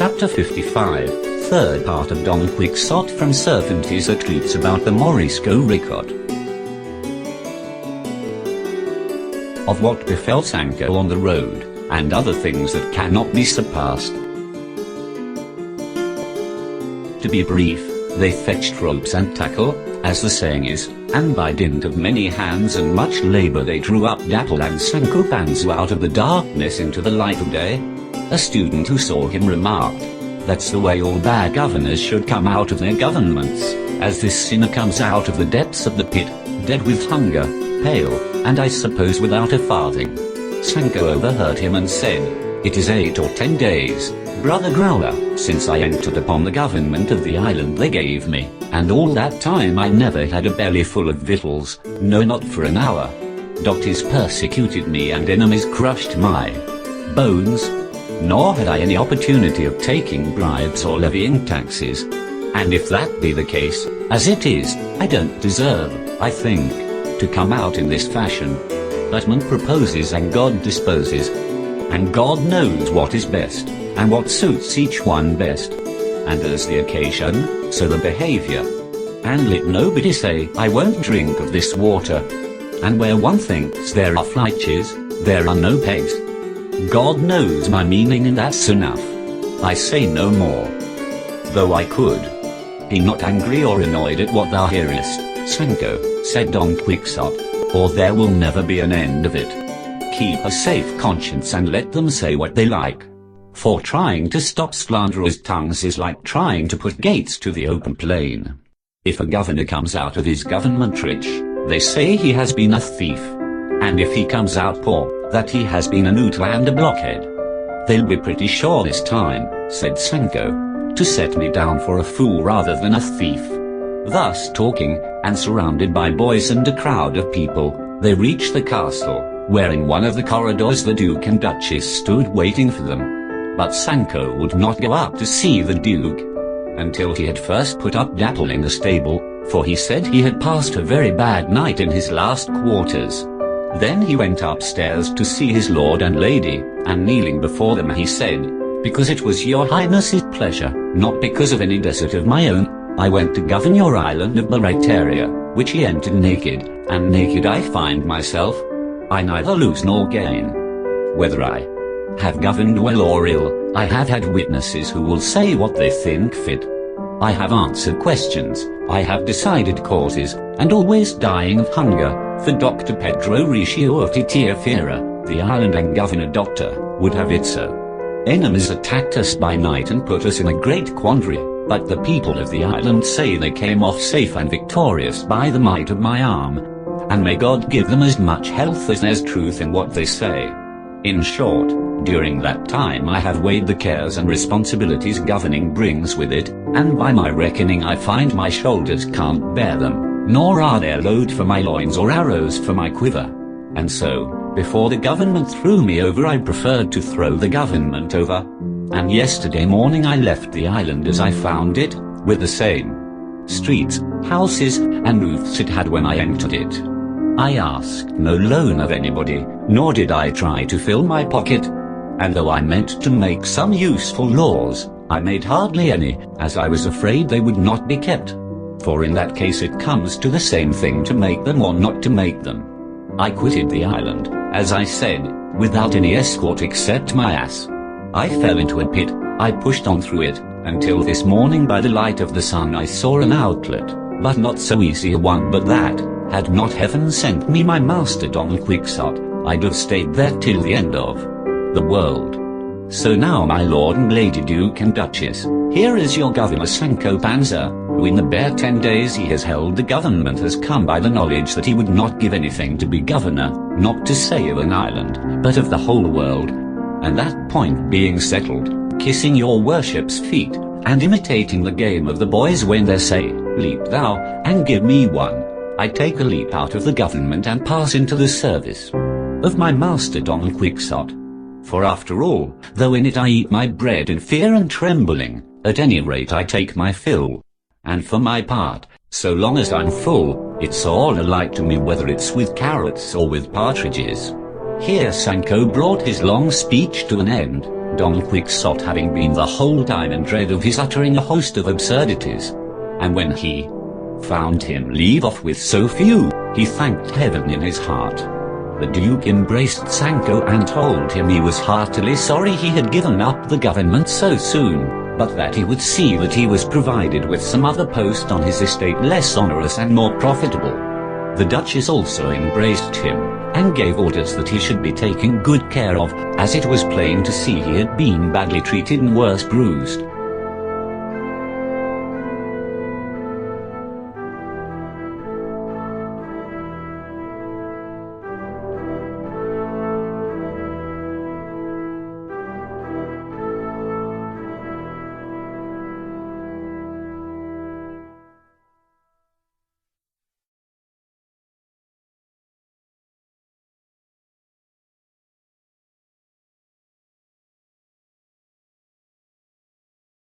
Chapter 55, third part of Don Quixote from Cervantes that treats about the Morisco Ricote. Of what befell Sancho on the road, and other things that cannot be surpassed. To be brief, they fetched ropes and tackle, as the saying is, and by dint of many hands and much labor they drew up Dapple and Sancho Panza out of the darkness into the light of day. A student who saw him remarked, "That's the way all bad governors should come out of their governments, as this sinner comes out of the depths of the pit, dead with hunger, pale, and I suppose without a farthing." Sancho overheard him and said, "It is 8 or 10 days, brother Growler, since I entered upon the government of the island they gave me, and all that time I never had a belly full of victuals, no not for an hour. Doctors persecuted me and enemies crushed my bones, nor had I any opportunity of taking bribes or levying taxes. And if that be the case, as it is, I don't deserve, I think, to come out in this fashion. But man proposes and God disposes, and God knows what is best, and what suits each one best. And as the occasion, so the behavior. And let nobody say, I won't drink of this water. And where one thinks there are flights, there are no pegs. God knows my meaning and that's enough. I say no more. Though I could. Be not angry or annoyed at what thou hearest, Sancho, said Don Quixote, or there will never be an end of it. Keep a safe conscience and let them say what they like. For trying to stop slanderers' tongues is like trying to put gates to the open plain. If a governor comes out of his government rich, they say he has been a thief. And if he comes out poor, that he has been a noodle and a blockhead. They'll be pretty sure this time, said Sancho, to set me down for a fool rather than a thief. Thus talking, and surrounded by boys and a crowd of people, they reached the castle, where in one of the corridors the Duke and Duchess stood waiting for them. But Sancho would not go up to see the Duke, until he had first put up Dapple in the stable, for he said he had passed a very bad night in his last quarters. Then he went upstairs to see his lord and lady, and kneeling before them he said, "Because it was your highness's pleasure, not because of any desert of my own, I went to govern your island of Barataria, which he entered naked, and naked I find myself. I neither lose nor gain. Whether I have governed well or ill, I have had witnesses who will say what they think fit. I have answered questions, I have decided causes, and always dying of hunger, for Dr. Pedro Riccio of Titiaferra, the island and governor doctor, would have it so. Enemies attacked us by night and put us in a great quandary, but the people of the island say they came off safe and victorious by the might of my arm. And may God give them as much health as there's truth in what they say. In short, during that time I have weighed the cares and responsibilities governing brings with it, and by my reckoning I find my shoulders can't bear them, nor are there load for my loins or arrows for my quiver. And so, before the government threw me over I preferred to throw the government over. And yesterday morning I left the island as I found it, with the same streets, houses, and roofs it had when I entered it. I asked no loan of anybody, nor did I try to fill my pocket. And though I meant to make some useful laws, I made hardly any, as I was afraid they would not be kept. For in that case it comes to the same thing to make them or not to make them. I quitted the island, as I said, without any escort except my ass. I fell into a pit, I pushed on through it, until this morning by the light of the sun I saw an outlet, but not so easy a one but that, had not heaven sent me my master Don Quixote, I'd have stayed there till the end of the world. So now my lord and lady Duke and Duchess, here is your governor Sancho Panza, who in the bare 10 days he has held the government has come by the knowledge that he would not give anything to be governor, not to say of an island, but of the whole world. And that point being settled, kissing your worship's feet, and imitating the game of the boys when they say, leap thou, and give me one, I take a leap out of the government and pass into the service of my master Don Quixote. For after all, though in it I eat my bread in fear and trembling, at any rate I take my fill. And for my part, so long as I'm full, it's all alike to me whether it's with carrots or with partridges. Here Sancho brought his long speech to an end, Don Quixote having been the whole time in dread of his uttering a host of absurdities. And when he found him leave off with so few, he thanked heaven in his heart. The Duke embraced Sancho and told him he was heartily sorry he had given up the government so soon, but that he would see that he was provided with some other post on his estate less onerous and more profitable. The Duchess also embraced him, and gave orders that he should be taken good care of, as it was plain to see he had been badly treated and worse bruised.